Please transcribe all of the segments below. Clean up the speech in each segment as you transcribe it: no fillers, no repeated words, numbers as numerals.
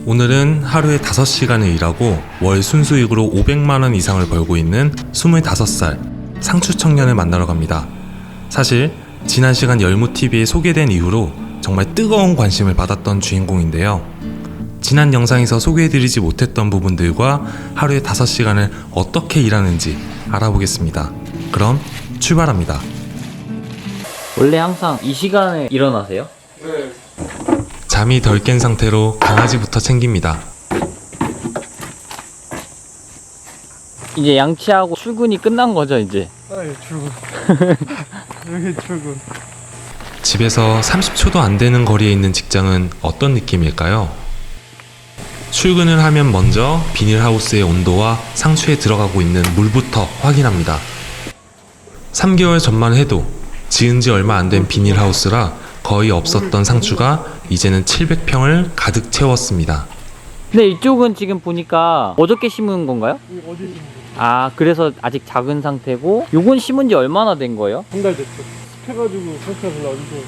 오늘은 하루에 5시간을 일하고 월 순수익으로 500만원 이상을 벌고 있는 25살 상추 청년을 만나러 갑니다. 사실 지난 시간 열무TV에 소개된 이후로 정말 뜨거운 관심을 받았던 주인공인데요. 지난 영상에서 소개해드리지 못했던 부분들과 하루에 5시간을 어떻게 일하는지 알아보겠습니다. 그럼 출발합니다. 원래 항상 이 시간에 일어나세요? 네. 잠이 덜 깬 상태로 강아지부터 챙깁니다. 이제 양치하고 출근이 끝난 거죠, 이제? 예, 출근. 여기 출근. 집에서 30초도 안 되는 거리에 있는 직장은 어떤 느낌일까요? 출근을 하면 먼저 비닐하우스의 온도와 상추에 들어가고 있는 물부터 확인합니다. 3개월 전만 해도 지은 지 얼마 안 된 비닐하우스라 거의 없었던 상추가 이제는 700평을 가득 채웠습니다. 근데 이쪽은 지금 보니까 어저께 심은 건가요? 어디 심은 아, 그래서 아직 작은 상태고, 요건 심은 지 얼마나 된 거예요? 한달 됐죠. 습해가지고 상태가 별로 안 좋아.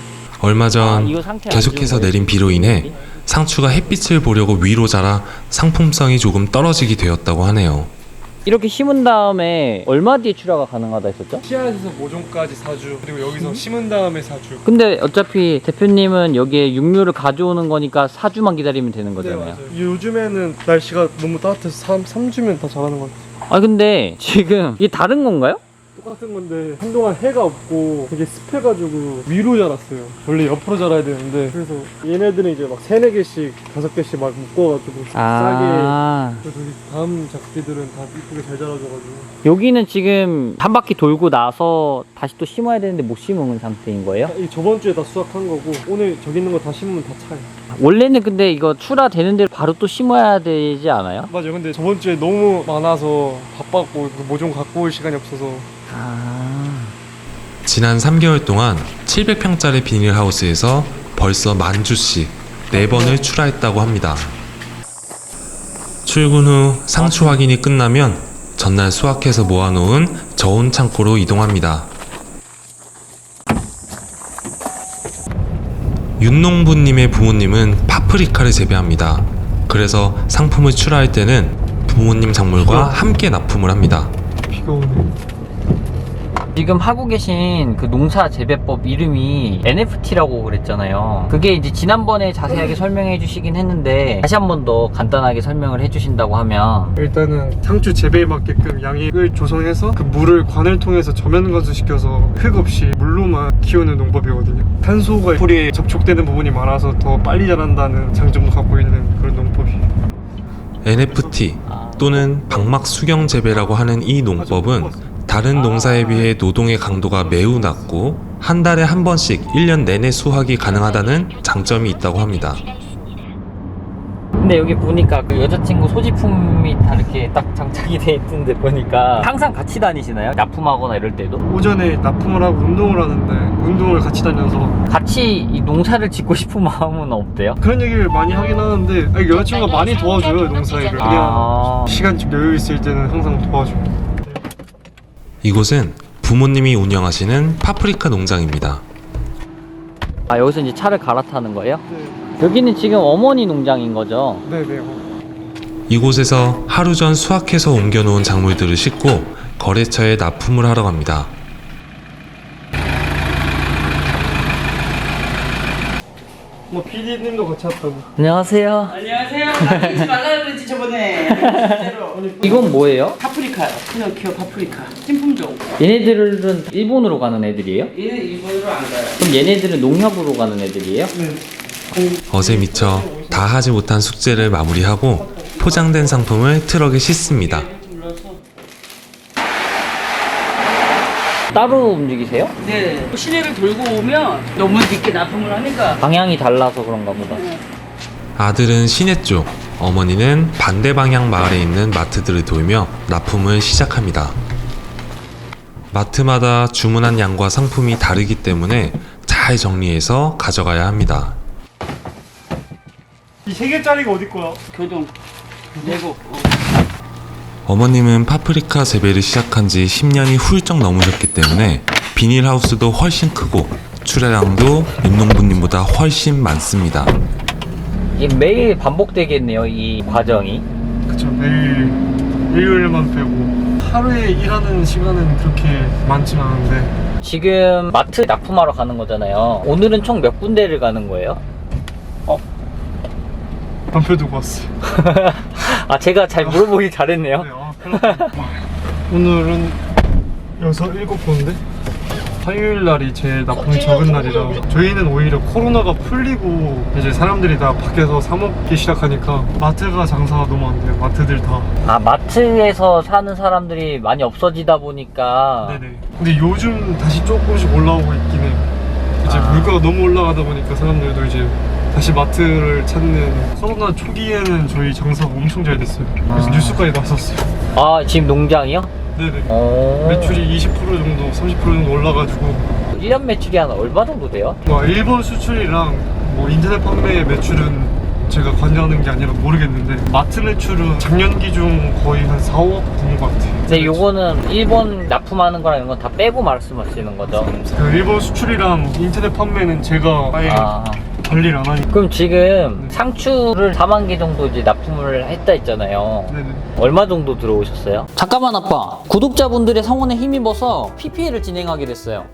얼마 전 이거 상태 안 계속해서 좋은 거예요? 내린 비로 인해 상추가 햇빛을 보려고 위로 자라 상품성이 조금 떨어지게 되었다고 하네요. 이렇게 심은 다음에 얼마 뒤에 출하가 가능하다 했었죠? 씨앗에서 모종까지 4주, 그리고 여기서 심은 다음에 4주. 근데 어차피 대표님은 여기에 육류를 가져오는 거니까 4주만 기다리면 되는 거잖아요. 요즘에는 날씨가 너무 따뜻해서 3주면 다 자라는 것 같아요. 아, 근데 지금 이게 다른 건가요? 똑같은 건데 한동안 해가 없고 되게 습해가지고 위로 자랐어요. 원래 옆으로 자라야 되는데, 그래서 얘네들은 이제 막 3, 4개씩 5개씩 막 묶어가지고 싸게. 그래서 이 다음 작비들은 다 이쁘게 잘 자라줘가지고. 여기는 지금 한 바퀴 돌고 나서 다시 또 심어야 되는데 못 심은 상태인 거예요? 이 저번 주에 다 수확한 거고, 오늘 저기 있는 거 다 심으면 다 차요. 원래는 근데 이거 출하되는 대로 바로 또 심어야 되지 않아요? 맞아요. 근데 저번 주에 너무 많아서 바빴고 모종 갖고 올 시간이 없어서. 지난 3개월 동안 700평짜리 비닐하우스에서 벌써 10,000주씩 4번을 출하했다고 합니다. 출근 후 상추 확인이 끝나면 전날 수확해서 모아놓은 저온 창고로 이동합니다. 윤농부님의 부모님은 파프리카를 재배합니다. 그래서 상품을 출하할 때는 부모님 작물과 함께 납품을 합니다. 비가 오네. 지금 하고 계신 그 농사 재배법 이름이 NFT라고 그랬잖아요. 그게 이제 지난번에 자세하게 설명해 주시긴 했는데 다시 한 번 더 간단하게 설명을 해 주신다고 하면, 일단은 상추 재배에 맞게끔 양액을 조성해서 그 물을 관을 통해서 저면 건수시켜서 흙 없이 물로만 키우는 농법이거든요. 탄소가 뿌리에 접촉되는 부분이 많아서 더 빨리 자란다는 장점도 갖고 있는 그런 농법이에요. NFT 또는 방막 수경 재배라고 하는 이 농법은 다른 농사에 비해 노동의 강도가 매우 낮고 한 달에 한 번씩 1년 내내 수확이 가능하다는 장점이 있다고 합니다. 근데 여기 보니까 그 여자친구 소지품이 다 이렇게 딱 장착이 돼 있는데 보니까 항상 같이 다니시나요? 납품하거나 이럴 때도? 오전에 납품을 하고 운동을 하는데 운동을 같이 다녀서 같이 이 농사를 짓고 싶은 마음은 없대요? 그런 얘기를 많이 하긴 하는데, 아니, 여자친구가 많이 도와줘요, 농사일을. 그냥 시간 좀 여유 있을 때는 항상 도와줘요. 이곳은 부모님이 운영하시는 파프리카 농장입니다. 아, 여기서 이제 차를 갈아타는 거예요? 네. 여기는 지금 어머니 농장인 거죠? 네네. 이곳에서 하루 전 수확해서 옮겨놓은 작물들을 싣고 거래처에 납품을 하러 갑니다. 뭐 PD님도 같이 왔다고. 안녕하세요. 안녕하세요. 나가지 말라 그랬지 저번에. 진짜로. 이건 뭐예요? 파프리카요. 피노키오 파프리카. 신품종. 얘네들은 일본으로 가는 애들이에요? 얘는 일본으로 안 가요. 그럼 얘네들은 농협으로 가는 애들이에요? 네. 어제 미처 다 하지 못한 숙제를 마무리하고 포장된 상품을 트럭에 싣습니다. 따로 움직이세요? 네. 시내를 돌고 오면 너무 늦게 납품을 하니까. 방향이 달라서 그런가 보다. 아들은 시내 쪽, 어머니는 반대 방향 마을에 있는 마트들을 돌며 납품을 시작합니다. 마트마다 주문한 양과 상품이 다르기 때문에 잘 정리해서 가져가야 합니다. 이 3개짜리가 어디 거야? 교동. 내고. 어머님은 파프리카 재배를 시작한 지 10년이 훌쩍 넘으셨기 때문에 비닐하우스도 훨씬 크고 출하량도 윤농부님보다 훨씬 많습니다. 이게 매일 반복되겠네요, 이 과정이. 그쵸, 매일 일요일만 빼고 하루에 일하는 시간은 그렇게 많진 않은데. 지금 마트 납품하러 가는 거잖아요. 오늘은 총 몇 군데를 가는 거예요? 남편 두고 왔어요. 아, 제가 잘 물어보길 잘했네요. 네, 큰일 났다. 오늘은 6, 7군데? 화요일 날이 제일 납품이 적은 날이라 저희는 오히려 코로나가 풀리고 이제 사람들이 다 밖에서 사 먹기 시작하니까 마트가 장사가 너무 안 돼요. 마트들 다. 아, 마트에서 사는 사람들이 많이 없어지다 보니까. 네네. 근데 요즘 다시 조금씩 올라오고 있긴 해요. 이제 아. 물가가 너무 올라가다 보니까 사람들도 이제 다시 마트를 찾는. 코로나 초기에는 저희 장사가 엄청 잘 됐어요. 그래서 뉴스까지 나섰어요. 아, 지금 농장이요? 네네. 오. 매출이 20% 정도, 30% 정도 올라가지고 1년 매출이 한 얼마 정도 돼요? 일본 수출이랑 뭐 인터넷 판매 매출은 제가 관여하는 게 아니라 모르겠는데 마트 매출은 작년 기준 거의 한 4, 5억 되는 것 같아요. 근데 요거는 일본 납품하는 거랑 이런 건 다 빼고 말씀하시는 거죠? 그 일본 수출이랑 인터넷 판매는 제가 아예 아. 관리를 안 하니까. 그럼 지금 상추를 4만 개 정도 이제 납품을 했다 했잖아요. 네네. 얼마 정도 들어오셨어요? 잠깐만 아빠, 구독자분들의 성원에 힘입어서 PPL을 진행하게 됐어요.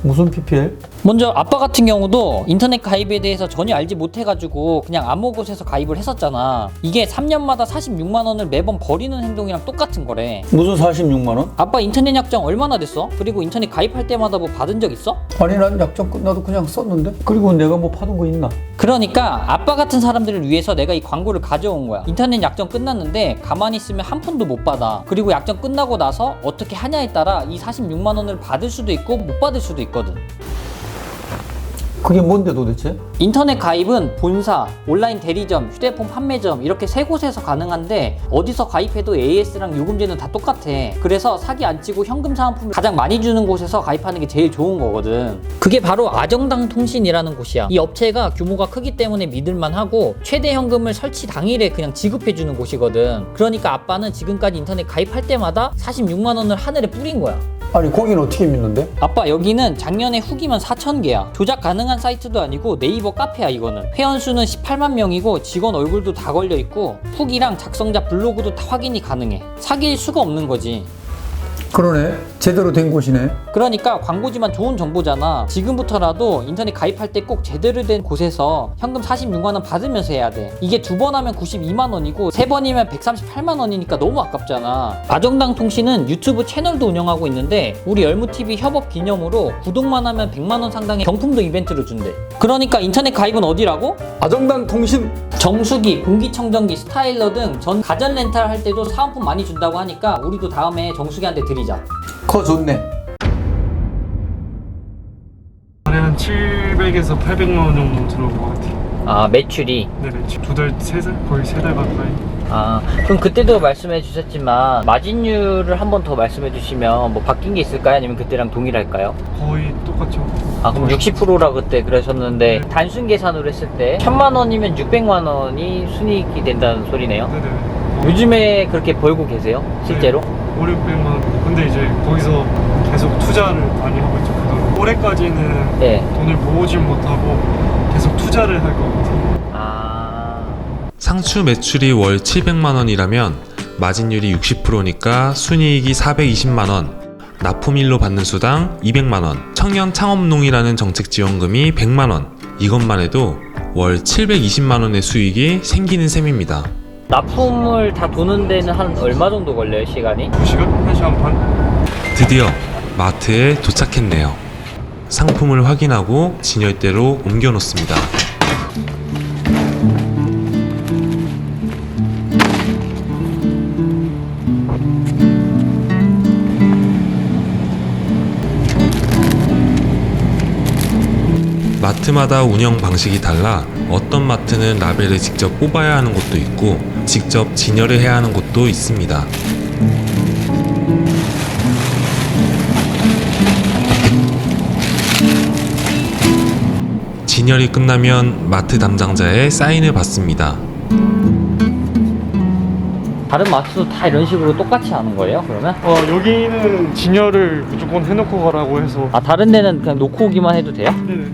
무슨 PPL? 먼저 아빠 같은 경우도 인터넷 가입에 대해서 전혀 알지 못해가지고 그냥 아무 곳에서 가입을 했었잖아. 이게 3년마다 46만 원을 매번 버리는 행동이랑 똑같은 거래. 무슨 46만 원? 아빠 인터넷 약정 얼마나 됐어? 그리고 인터넷 가입할 때마다 뭐 받은 적 있어? 아니 난 약정 끝나도 그냥 썼는데? 그리고 내가 뭐 받은 거 있나? 그러니까 아빠 같은 사람들을 위해서 내가 이 광고를 가져온 거야. 인터넷 약정 끝났는데 가만히 있으면 한 푼도 못 받아. 그리고 약정 끝나고 나서 어떻게 하냐에 따라 이 46만 원을 받을 수도 있고 못 받을 수도 있거든. 그게 뭔데 도대체? 인터넷 가입은 본사, 온라인 대리점, 휴대폰 판매점 이렇게 세 곳에서 가능한데 어디서 가입해도 AS랑 요금제는 다 똑같아. 그래서 사기 안 치고 현금 사은품을 가장 많이 주는 곳에서 가입하는 게 제일 좋은 거거든. 그게 바로 아정당 통신이라는 곳이야. 이 업체가 규모가 크기 때문에 믿을만 하고 최대 현금을 설치 당일에 그냥 지급해 주는 곳이거든. 그러니까 아빠는 지금까지 인터넷 가입할 때마다 46만 원을 하늘에 뿌린 거야. 아니 거긴 어떻게 믿는데? 아빠 여기는 작년에 후기만 4,000개야. 조작 가능한 사이트도 아니고 네이버 카페야 이거는. 회원수는 18만 명이고 직원 얼굴도 다 걸려있고 후기랑 작성자 블로그도 다 확인이 가능해. 사귈 수가 없는 거지. 그러네, 제대로 된 곳이네. 그러니까 광고지만 좋은 정보잖아. 지금부터라도 인터넷 가입할 때 꼭 제대로 된 곳에서 현금 46만 원 받으면서 해야 돼. 이게 2번 하면 92만 원이고 3번이면 138만 원이니까 너무 아깝잖아. 아정당 통신은 유튜브 채널도 운영하고 있는데 우리 열무TV 협업 기념으로 구독만 하면 100만 원 상당의 경품도 이벤트로 준대. 그러니까 인터넷 가입은 어디라고? 아정당 통신. 정수기, 공기청정기, 스타일러 등 전 가전 렌탈 할 때도 사은품 많이 준다고 하니까 우리도 다음에 정수기한테 드리자. 거 좋네. 달에 한 700에서 800만 원 정도 들어올 것 같아요. 아, 매출이. 네네. 2달, 3달? 거의 3달 가까이. 아, 그럼 그때도 말씀해 주셨지만 마진율을 한 번 더 말씀해 주시면 뭐 바뀐 게 있을까요? 아니면 그때랑 동일할까요? 거의 똑같죠. 아, 그럼 60%라 그때 그러셨는데 단순 계산으로 했을 때 1,000만 원이면 600만 원이 순이익이 된다는 소리네요. 네네. 요즘에 그렇게 벌고 계세요? 실제로? 5, 600만 원. 근데 이제 거기서 계속 투자를 많이 하고 있죠. 그동안. 올해까지는 네. 돈을 모으진 못하고 계속 투자를 할 것 같아요. 상추 매출이 월 700만 원이라면 마진율이 60%니까 순이익이 420만 원, 납품일로 받는 수당 200만 원, 청년 창업농이라는 정책 지원금이 100만 원. 이것만 해도 월 720만 원의 수익이 생기는 셈입니다. 납품을 다 도는 데는 한 얼마 정도 걸려요, 시간이? 2시간? 1시간 반? 드디어 마트에 도착했네요. 상품을 확인하고 진열대로 옮겨 놓습니다. 마트마다 운영 방식이 달라 어떤 마트는 라벨을 직접 뽑아야 하는 곳도 있고 직접 진열을 해야 하는 곳도 있습니다. 진열이 끝나면 마트 담당자의 사인을 받습니다. 다른 마트도 다 이런 식으로 똑같이 하는 거예요, 그러면? 여기는 진열을 무조건 해놓고 가라고 해서. 아, 다른 데는 그냥 놓고 오기만 해도 돼요? 네네네.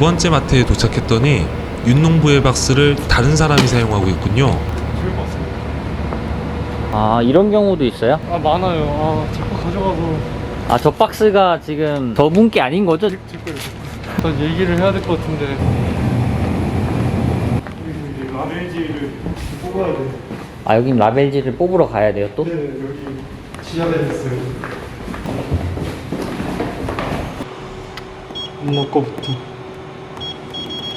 번째 마트에 도착했더니 윤농부의 박스를 다른 사람이 사용하고 있군요. 좋을 것 같습니다. 아, 이런 경우도 있어요? 아 많아요. 아 자꾸 가져가서 아, 저 박스가 지금 저분께 아닌 거죠? 제 거예요. 일단 얘기를 해야 될 것 같은데 여기 라벨지를 뽑아야 돼. 아, 여긴 라벨지를 뽑으러 가야 돼요, 또? 네 여기 지하에 있어요. 엄마 거부터.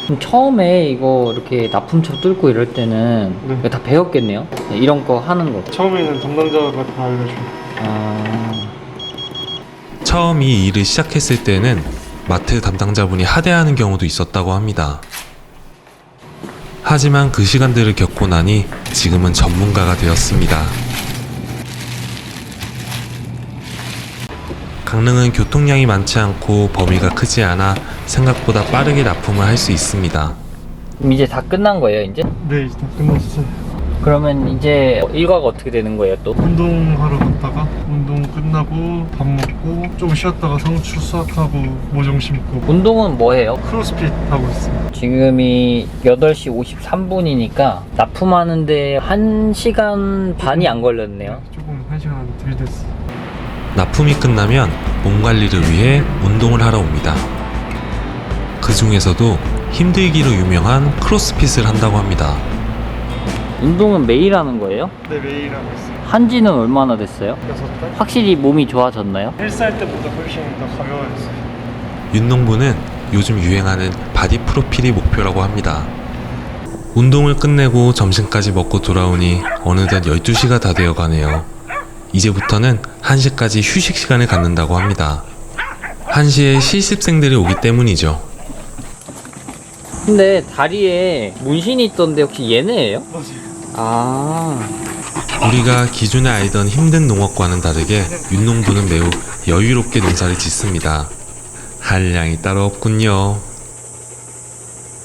그럼 처음에 이거 이렇게 납품처 뚫고 이럴 때는 네. 이거 다 배웠겠네요? 네, 이런 거 하는 거. 처음에는 담당자가 다 알려줘요. 아, 처음 이 일을 시작했을 때는 마트 담당자분이 하대하는 경우도 있었다고 합니다. 하지만 그 시간들을 겪고 나니 지금은 전문가가 되었습니다. 강릉은 교통량이 많지 않고 범위가 크지 않아 생각보다 빠르게 납품을 할 수 있습니다. 그럼 이제 다 끝난 거예요, 이제? 네 이제 다 끝났어요. 그러면 이제 일과가 어떻게 되는 거예요, 또? 운동하러 갔다가 운동 끝나고 밥 먹고 좀 쉬었다가 상추 수확하고 모종 심고 운동은 뭐 해요? 크로스핏 하고 있어요. 지금이 8시 53분이니까 납품하는데 1시간 반이 안 걸렸네요. 조금 1시간 덜 됐어요. 납품이 끝나면 몸 관리를 위해 운동을 하러 옵니다. 그 중에서도 힘들기로 유명한 크로스핏을 한다고 합니다. 운동은 매일 하는 거예요? 네 매일 하고 있어요. 한지는 얼마나 됐어요? 6달? 확실히 몸이 좋아졌나요? 헬스할 때보다 훨씬 더 가벼워졌어요. 윤농부는 요즘 유행하는 바디 프로필이 목표라고 합니다. 운동을 끝내고 점심까지 먹고 돌아오니 어느덧 12시가 다 되어 가네요. 이제부터는 1시까지 휴식 시간을 갖는다고 합니다. 1시에 실습생들이 오기 때문이죠. 근데 다리에 문신이 있던데 혹시 얘네예요? 맞아요. 아, 우리가 기존에 알던 힘든 농업과는 다르게 윤농부는 매우 여유롭게 농사를 짓습니다. 한량이 따로 없군요.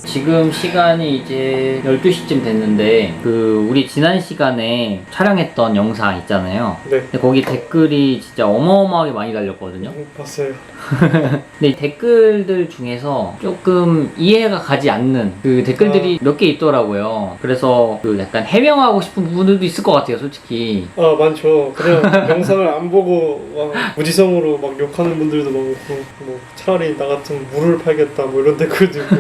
지금 시간이 이제 12시쯤 됐는데 우리 지난 시간에 촬영했던 영상 있잖아요. 네 근데 거기 댓글이 진짜 어마어마하게 많이 달렸거든요. 봤어요. 근데 이 댓글들 중에서 조금 이해가 가지 않는 그 댓글들이 몇 개 있더라고요. 그래서 약간 해명하고 싶은 부분들도 있을 것 같아요, 솔직히. 아 많죠. 그냥 영상을 안 보고 막 무지성으로 막 욕하는 분들도 많고 뭐 차라리 나 같으면 물을 팔겠다 뭐 이런 댓글도 있고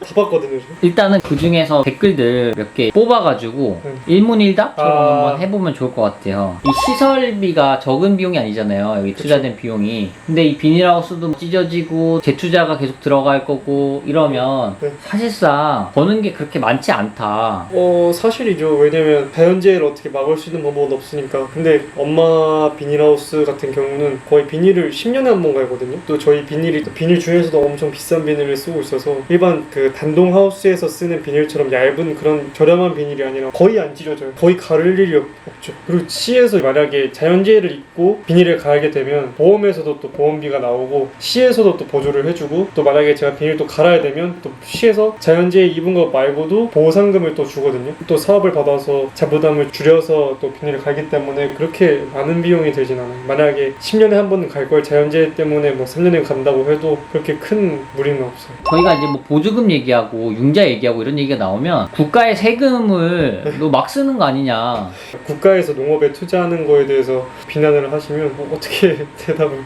다 봤거든요. 저. 일단은 그 중에서 댓글들 몇 개 뽑아가지고 일문일답처럼 한번 해보면 좋을 것 같아요. 이 시설비가 적은 비용이 아니잖아요, 여기 투자된 비용이. 근데 이 비닐하우스도 찢어지고 재투자가 계속 들어갈 거고 이러면 네. 사실상 버는 게 그렇게 많지 않다. 사실이죠. 왜냐면 자연재해를 어떻게 막을 수 있는 방법은 없으니까. 근데 엄마 비닐하우스 같은 경우는 거의 비닐을 10년에 한 번 갈거든요. 또 저희 비닐이 또 비닐 중에서도 엄청 비싼 비닐을 쓰고 있어서 일반 그 단동 하우스에서 쓰는 비닐처럼 얇은 그런 저렴한 비닐이 아니라 거의 안 찢어져요. 거의 가를 일이 없죠. 그리고 시에서 만약에 자연재해를 입고 비닐을 갈게 되면 보험에서도 또 보험비가 나오고 시에서도 또 보조를 해주고 또 만약에 제가 비닐 또 갈아야 되면 또 시에서 자연재해 입은 것 말고도 보상금을 또 주거든요. 또 사업을 받아서 자부담을 줄여서 또 비닐을 갈기 때문에 그렇게 많은 비용이 들진 않아요. 만약에 10년에 한 번은 갈 걸 자연재해 때문에 뭐 3년에 간다고 해도 그렇게 큰 무리는 없어요. 저희가 이제 뭐 보조금 얘기하고 융자 얘기하고 이런 얘기가 나오면 국가의 세금을 너 막 쓰는 거 아니냐. 국가에서 농업에 투자하는 거에 대해서 비난을 하시면 어떻게 대답을.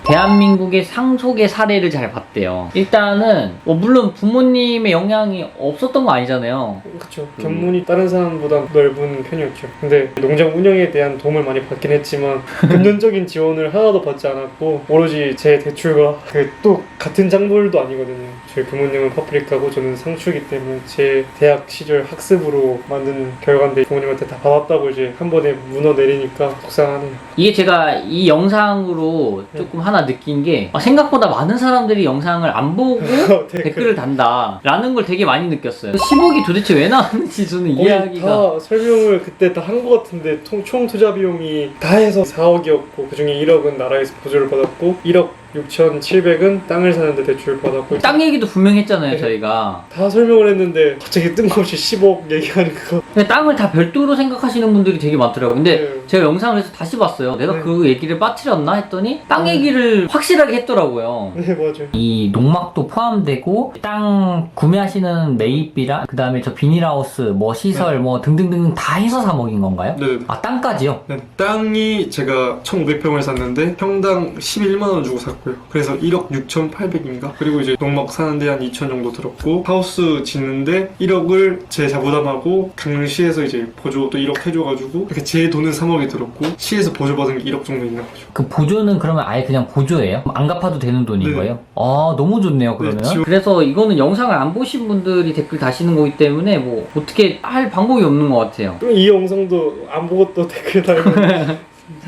대한민국의 상속의 사례를 잘 봤대요. 일단은 물론 부모님의 영향이 없었던 거 아니잖아요. 그렇죠. 견문이 다른 사람보다 넓은 편이었죠. 근데 농장 운영에 대한 도움을 많이 받긴 했지만 금전적인 지원을 하나도 받지 않았고 오로지 제 대출과 또 같은 작물도 아니거든요. 저희 부모님은 파프리카고 저는 상추이기 때문에 제 대학 시절 학습으로 만든 결과인데 부모님한테 다 받았다고 이제 한 번에 문어 내리니까 속상하네요. 이게 제가 이 영상으로 조금 하나 느낀 게 생각보다 많은 사람들이 영상을 안 보고 댓글을 단다 라는 걸 되게 많이 느꼈어요. 10억이 도대체 왜 나왔는지 저는 이해하기가. 다 설명을 그때 다 한 것 같은데 총 투자 비용이 다 해서 4억이었고 그중에 1억은 나라에서 보조를 받았고 1억 6,700은 땅을 사는데 대출 받았고 땅 얘기도 분명히 했잖아요, 네. 저희가. 다 설명을 했는데 갑자기 뜬금없이 10억 얘기하니까 근데 땅을 다 별도로 생각하시는 분들이 되게 많더라고요. 근데 네. 제가 영상을 해서 다시 봤어요. 내가 네. 그 얘기를 빠뜨렸나 했더니 땅 네. 얘기를 확실하게 했더라고요. 네 맞아요. 이 농막도 포함되고 땅 구매하시는 매입비랑 그 다음에 저 비닐하우스 뭐 시설 뭐 등등등 다 해서 3억인 건가요? 네. 아 땅까지요? 네, 땅이 제가 1,500평을 샀는데 평당 11만 원 주고 샀고요. 그래서 1억 6,800인가? 그리고 이제 농막 사는데 한 2천 정도 들었고 하우스 짓는데 1억을 제 자부담하고 강릉시에서 이제 보조 또 1억 해줘가지고 이렇게 제 돈은 3억이 들었고 시에서 보조받은 게 1억 정도 있는 거죠. 그 보조는 그러면 아예 그냥 보조예요? 안 갚아도 되는 돈인 네. 거예요? 아 너무 좋네요 그러면. 지금- 그래서 이거는 영상을 안 보신 분들이 댓글 다시는 거기 때문에 뭐 어떻게 할 방법이 없는 것 같아요. 또 이 영상도 안 보고 또 댓글 달고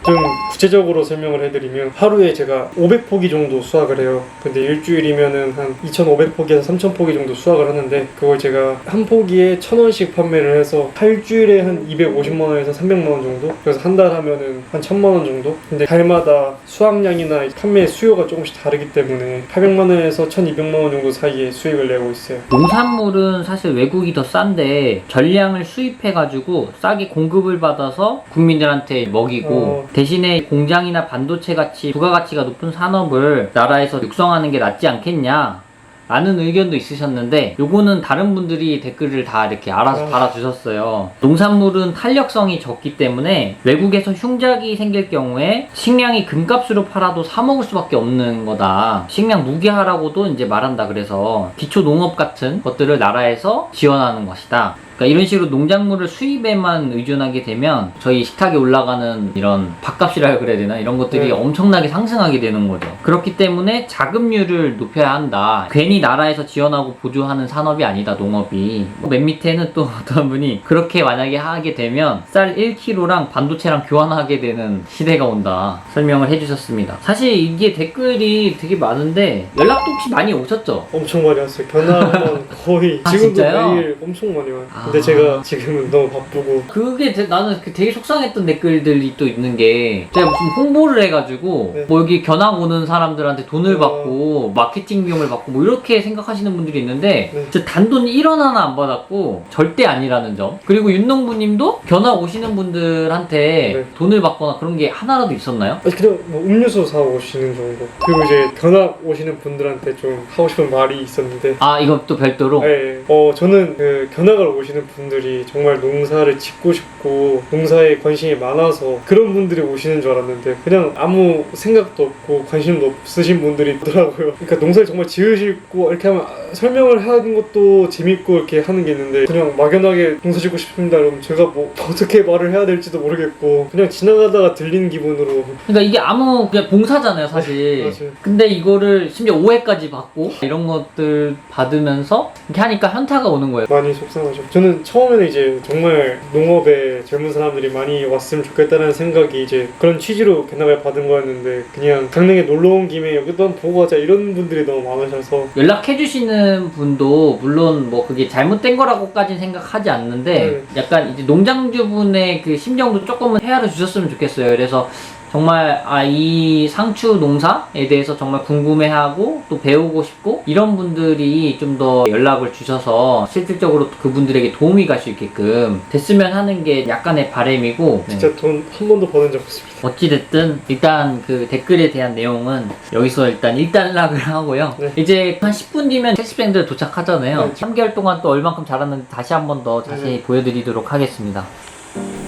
좀 구체적으로 설명을 해드리면 하루에 제가 500포기 정도 수확을 해요. 근데 일주일이면은 한 2,500포기에서 3,000포기 정도 수확을 하는데 그걸 제가 한 포기에 1,000원씩 판매를 해서 8주일에 한 250만원에서 300만원 정도? 그래서 한 달 하면은 한 1,000만원 정도? 근데 달마다 수확량이나 판매 수요가 조금씩 다르기 때문에 800만원에서 1,200만원 정도 사이에 수익을 내고 있어요. 농산물은 사실 외국이 더 싼데 전량을 수입해가지고 싸게 공급을 받아서 국민들한테 먹이고 대신에 공장이나 반도체 같이 부가가치가 높은 산업을 나라에서 육성하는 게 낫지 않겠냐 라는 의견도 있으셨는데 요거는 다른 분들이 댓글을 다 이렇게 알아서 달아주셨어요. 농산물은 탄력성이 적기 때문에 외국에서 흉작이 생길 경우에 식량이 금값으로 팔아도 사 먹을 수밖에 없는 거다. 식량 무게하라고도 이제 말한다. 그래서 기초농업 같은 것들을 나라에서 지원하는 것이다. 그러니까 이런 식으로 농작물을 수입에만 의존하게 되면 저희 식탁에 올라가는 이런 밥값이라 그래야 되나 이런 것들이 네. 엄청나게 상승하게 되는 거죠. 그렇기 때문에 자급률을 높여야 한다. 괜히 나라에서 지원하고 보조하는 산업이 아니다 농업이. 맨 밑에는 또 어떤 분이 그렇게 만약에 하게 되면 쌀 1kg랑 반도체랑 교환하게 되는 시대가 온다 설명을 해주셨습니다. 사실 이게 댓글이 되게 많은데 연락도 혹시 많이 오셨죠? 엄청 많이 왔어요. 견학은 거의 아, 지금도 진짜요? 매일 엄청 많이 와요. 아. 근데 제가 지금은 너무 바쁘고 그게 나는 되게 속상했던 댓글들이 또 있는 게 제가 무슨 홍보를 해가지고 네. 뭐 여기 견학 오는 사람들한테 돈을 어. 받고 마케팅 비용을 받고 뭐 이렇게 생각하시는 분들이 있는데 네. 진짜 단돈 1원 하나 안 받았고 절대 아니라는 점. 그리고 윤농부님도 견학 오시는 분들한테 네. 돈을 받거나 그런 게 하나라도 있었나요? 아니, 그냥 뭐 음료수 사 오시는 정도. 그리고 이제 견학 오시는 분들한테 좀 하고 싶은 말이 있었는데 아 이건 또 별도로? 네, 저는 그 견학을 오시는 분들이 정말 농사를 짓고 싶고 농사에 관심이 많아서 그런 분들이 오시는 줄 알았는데 그냥 아무 생각도 없고 관심도 없으신 분들이 있더라고요. 그러니까 농사를 정말 지으시고 이렇게 하면 설명을 하는 것도 재밌고 이렇게 하는 게 있는데 그냥 막연하게 농사 짓고 싶습니다 그러면 제가 뭐 어떻게 말을 해야 될지도 모르겠고 그냥 지나가다가 들리는 기분으로. 그러니까 이게 아무 그냥 봉사잖아요 사실. 맞아요. 근데 이거를 심지어 오해까지 받고 이런 것들 받으면서 이렇게 하니까 현타가 오는 거예요. 많이 속상하죠. 저는 처음에는 이제 정말 농업에 젊은 사람들이 많이 왔으면 좋겠다는 생각이 이제 그런 취지로 견학을 받은 거였는데 그냥 강릉에 놀러 온 김에 여기도 한번 보고 가자 이런 분들이 너무 많으셔서 연락해주시는 분도 물론 뭐 그게 잘못된 거라고까지는 생각하지 않는데 약간 이제 농장주분의 그 심정도 조금은 헤아려 주셨으면 좋겠어요. 그래서 정말 이 상추 농사에 대해서 정말 궁금해하고 또 배우고 싶고 이런 분들이 좀 더 연락을 주셔서 실질적으로 그분들에게 도움이 갈 수 있게끔 됐으면 하는 게 약간의 바람이고 네. 진짜 돈 한 번도 버는 적 없습니다. 어찌됐든 일단 그 댓글에 대한 내용은 여기서 일단 일단락을 하고요. 네. 이제 한 10분 뒤면 택시밴드 도착하잖아요. 네. 3개월 동안 또 얼만큼 자랐는지 다시 한 번 더 자세히 보여드리도록 하겠습니다.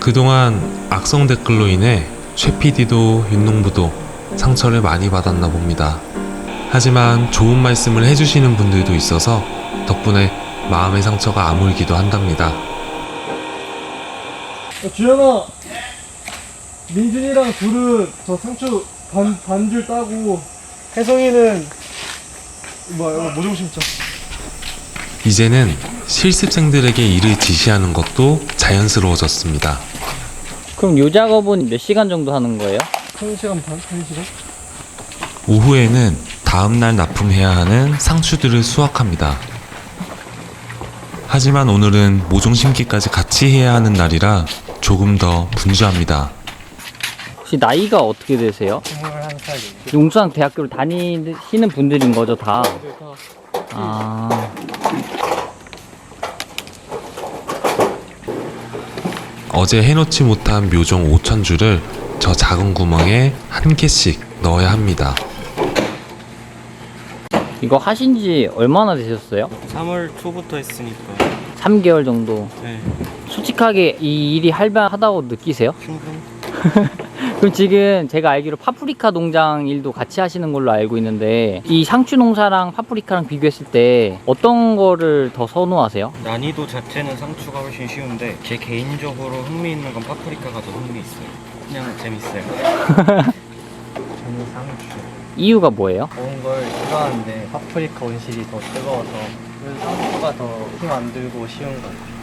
그동안 악성 댓글로 인해 최 PD도 윤농부도 상처를 많이 받았나 봅니다. 하지만 좋은 말씀을 해주시는 분들도 있어서 덕분에 마음의 상처가 아물기도 한답니다. 주연아, 민준이랑 둘은 저 상추 반줄 따고 혜성이는 모종 심자. 이제는 실습생들에게 일을 지시하는 것도 자연스러워졌습니다. 그럼 이 작업은 몇 시간 정도 하는 거예요? 1시간 반? 1시간? 오후에는 다음날 납품해야 하는 상추들을 수확합니다. 하지만 오늘은 모종 심기까지 같이 해야 하는 날이라 조금 더 분주합니다. 혹시 나이가 어떻게 되세요? 21살이에요. 용수랑 대학교를 다니시는 분들인 거죠, 다? 네, 다. 아. 어제 해놓지 못한 묘종 5,000줄을 저 작은 구멍에 한 개씩 넣어야 합니다. 이거 하신 지 얼마나 되셨어요? 3월 초부터 했으니까 3개월 정도. 네, 솔직하게 이 일이 할만하다고 느끼세요? 충분히. 그럼 지금 제가 알기로 파프리카 농장 일도 같이 하시는 걸로 알고 있는데 이 상추 농사랑 파프리카랑 비교했을 때 어떤 거를 더 선호하세요? 난이도 자체는 상추가 훨씬 쉬운데 제 개인적으로 흥미있는 건 파프리카가 더 흥미있어요. 그냥 재밌어요. 저는 상추. 이유가 뭐예요? 더운 걸 싫어하는데 파프리카 온실이 더 뜨거워서 그래서 상추가 더 힘 안 들고 쉬운 것 같아요.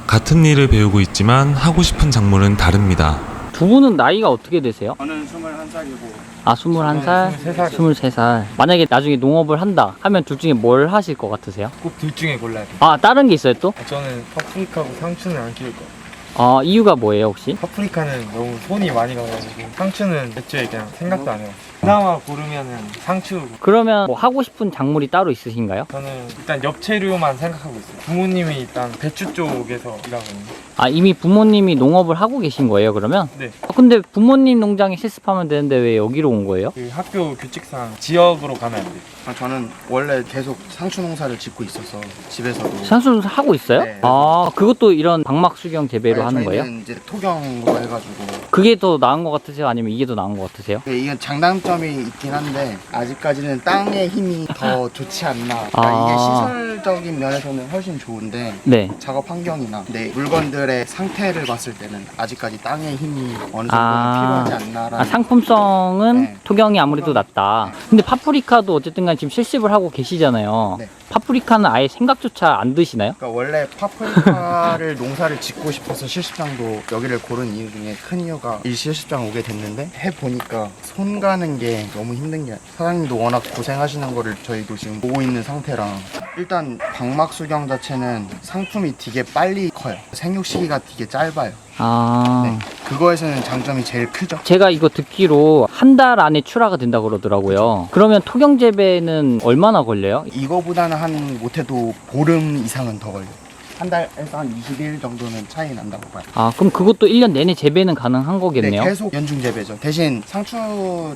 같은 일을 배우고 있지만 하고 싶은 작물은 다릅니다. 두 분은 나이가 어떻게 되세요? 저는 21살이고 아, 21살? 23살. 만약에 나중에 농업을 한다 하면 둘 중에 뭘 하실 것 같으세요? 꼭 둘 중에 골라야 돼요. 아, 다른 게 있어요 또? 저는 파프리카하고 상추는 안 키울 거예요. 아, 이유가 뭐예요 혹시? 파프리카는 너무 손이 많이 가가지고 상추는 애초에 그냥 생각도 안 해요. 그나마 고르면은 상추. 그러면 뭐 하고 싶은 작물이 따로 있으신가요? 저는 일단 엽채류만 생각하고 있어요. 부모님이 일단 배추 쪽에서 일하거든요. 아, 이미 부모님이 농업을 하고 계신 거예요 그러면? 네. 근데 부모님 농장에 실습하면 되는데 왜 여기로 온 거예요? 그 학교 규칙상 지역으로 가면 안 돼요. 저는 원래 계속 상추 농사를 짓고 있어서 집에서도 산수 하고 있어요? 네. 아, 그것도 이런 방막 수경 재배로 하는 거예요? 저희는 이제 토경으로 해가지고 그게 더 나은 것 같으세요? 아니면 이게 더 나은 것 같으세요? 이건 장단점이 있긴 한데 아직까지는 땅의 힘이 더 좋지 않나. 그러니까 아. 이게 시설적인 면에서는 훨씬 좋은데 네. 작업 환경이나 내 물건들의 상태를 봤을 때는 아직까지 땅의 힘이 어느 정도는 아. 필요하지 않나라는. 아, 상품성은 네. 토경이 아무래도 낫다. 근데 파프리카도 어쨌든 간 지금 실습을 하고 계시잖아요. 네. 파프리카는 아예 생각조차 안 드시나요? 그러니까 원래 파프리카를 농사를 짓고 싶어서 실습장도 여기를 고른 이유 중에 큰 이유가 이 실습장 오게 됐는데 해보니까 손 가는 게 너무 힘든 게 사장님도 워낙 고생하시는 거를 저희도 지금 보고 있는 상태라 일단 방막 수경 자체는 상품이 되게 빨리 커요. 생육 시기가 되게 짧아요. 아. 네. 그거에서는 장점이 제일 크죠. 제가 이거 듣기로 한 달 안에 출하가 된다 그러더라고요. 그러면 토경 재배는 얼마나 걸려요? 이거보다는 한 못해도 보름 이상은 더 걸려요. 한 달에서 한 20일 정도는 차이 난다고 봐요. 아, 그럼 그것도 1년 내내 재배는 가능한 거겠네요? 네, 계속 연중 재배죠. 대신 상추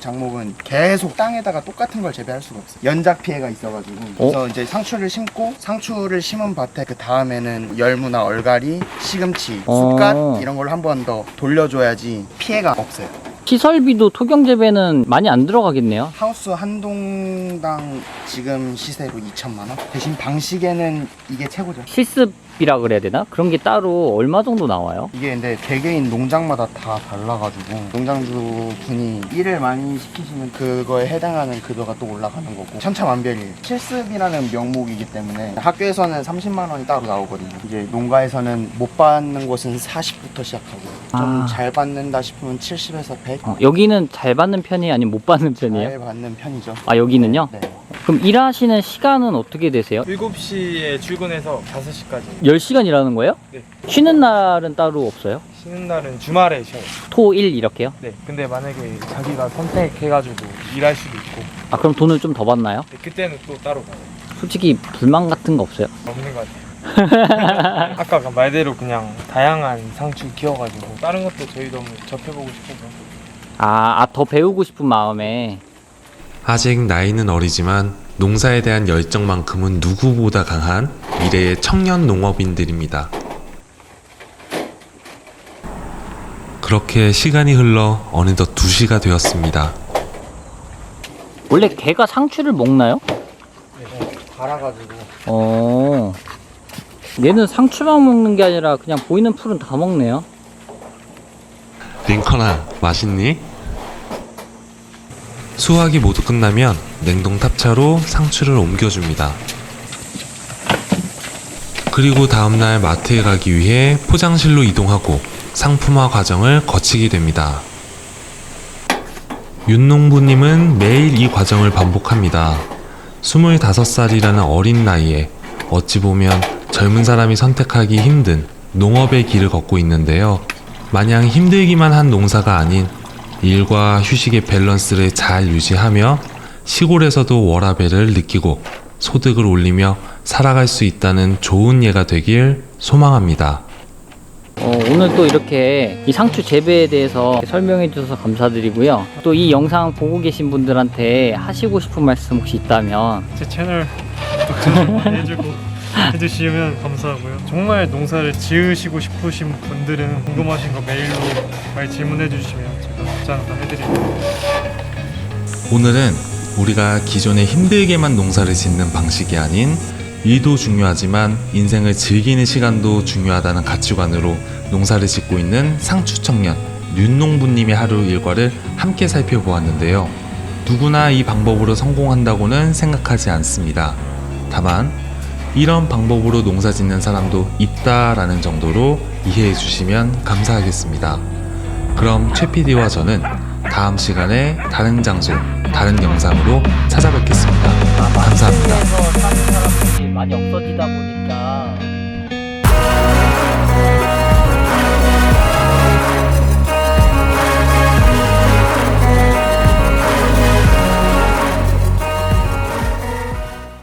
작목은 계속 땅에다가 똑같은 걸 재배할 수가 없어요. 연작 피해가 있어가지고. 그래서 이제 상추를 심고 상추를 심은 밭에 그 다음에는 열무나 얼갈이, 시금치, 숯갓 이런 걸 한 번 더 돌려줘야지 피해가 없어요. 시설비도 토경 재배는 많이 안 들어가겠네요? 하우스 한 동당 지금 시세로 2천만 원. 대신 방식에는 이게 최고죠. 실습이라 그래야 되나? 그런 게 따로 얼마 정도 나와요? 이게 근데 개개인 농장마다 다 달라가지고 농장주 분이 일을 많이 시키시면 그거에 해당하는 급여가 또 올라가는 거고 천차만별이에요. 실습이라는 명목이기 때문에 학교에서는 30만 원이 따로 나오거든요. 이제 농가에서는 못 받는 곳은 40부터 시작하고 좀 아. 잘 받는다 싶으면 70에서 100 여기는 잘 받는 편이 아니면 못 받는 편이에요? 잘 받는 편이죠. 아, 여기는요? 네. 그럼 일하시는 시간은 어떻게 되세요? 7시에 출근해서 5시까지. 10시간 일하는 거예요? 네. 쉬는 날은 따로 없어요? 쉬는 날은 주말에 쉬어요. 토, 일 이렇게요? 네. 근데 만약에 자기가 선택해가지고 일할 수도 있고 아, 그럼 돈을 좀 더 받나요? 네, 그때는 또 따로 가요. 솔직히 솔직히 불만 같은 거 없어요? 없는 것 같아요. 아까 말대로 그냥 다양한 상추 키워가지고 다른 것도 저희도 한번 접해보고 싶어서. 더 배우고 싶은 마음에. 아직 나이는 어리지만 농사에 대한 열정만큼은 누구보다 강한 미래의 청년 농업인들입니다. 그렇게 시간이 흘러 어느덧 2시가 되었습니다. 원래 개가 상추를 먹나요? 네, 갈아가지고. 얘는 상추만 먹는 게 아니라 그냥 보이는 풀은 다 먹네요. 링컨아, 맛있니? 수확이 모두 끝나면 냉동 탑차로 상추를 옮겨줍니다. 그리고 다음날 마트에 가기 위해 포장실로 이동하고 상품화 과정을 거치게 됩니다. 윤농부님은 매일 이 과정을 반복합니다. 25살이라는 어린 나이에 어찌 보면 젊은 사람이 선택하기 힘든 농업의 길을 걷고 있는데요. 마냥 힘들기만 한 농사가 아닌 일과 휴식의 밸런스를 잘 유지하며 시골에서도 워라밸을 느끼고 소득을 올리며 살아갈 수 있다는 좋은 예가 되길 소망합니다. 오늘 또 이렇게 이 상추 재배에 대해서 설명해 주셔서 감사드리고요. 또 이 영상 보고 계신 분들한테 하시고 싶은 말씀 혹시 있다면. 제 채널 구독 좀 많이 해주시면 감사하고요. 정말 농사를 지으시고 싶으신 분들은 궁금하신 거 메일로 많이 질문해 주시면 제가 답장 다 해드릴게요. 오늘은 우리가 기존에 힘들게만 농사를 짓는 방식이 아닌 일도 중요하지만 인생을 즐기는 시간도 중요하다는 가치관으로 농사를 짓고 있는 상추 청년 윤농부님의 하루 일과를 함께 살펴보았는데요. 누구나 이 방법으로 성공한다고는 생각하지 않습니다. 다만 이런 방법으로 농사 짓는 사람도 있다라는 정도로 이해해 주시면 감사하겠습니다. 그럼 최 PD와 저는 다음 시간에 다른 장소, 다른 영상으로 찾아뵙겠습니다. 감사합니다. 사는 사람들이 많이 없어지다 보니까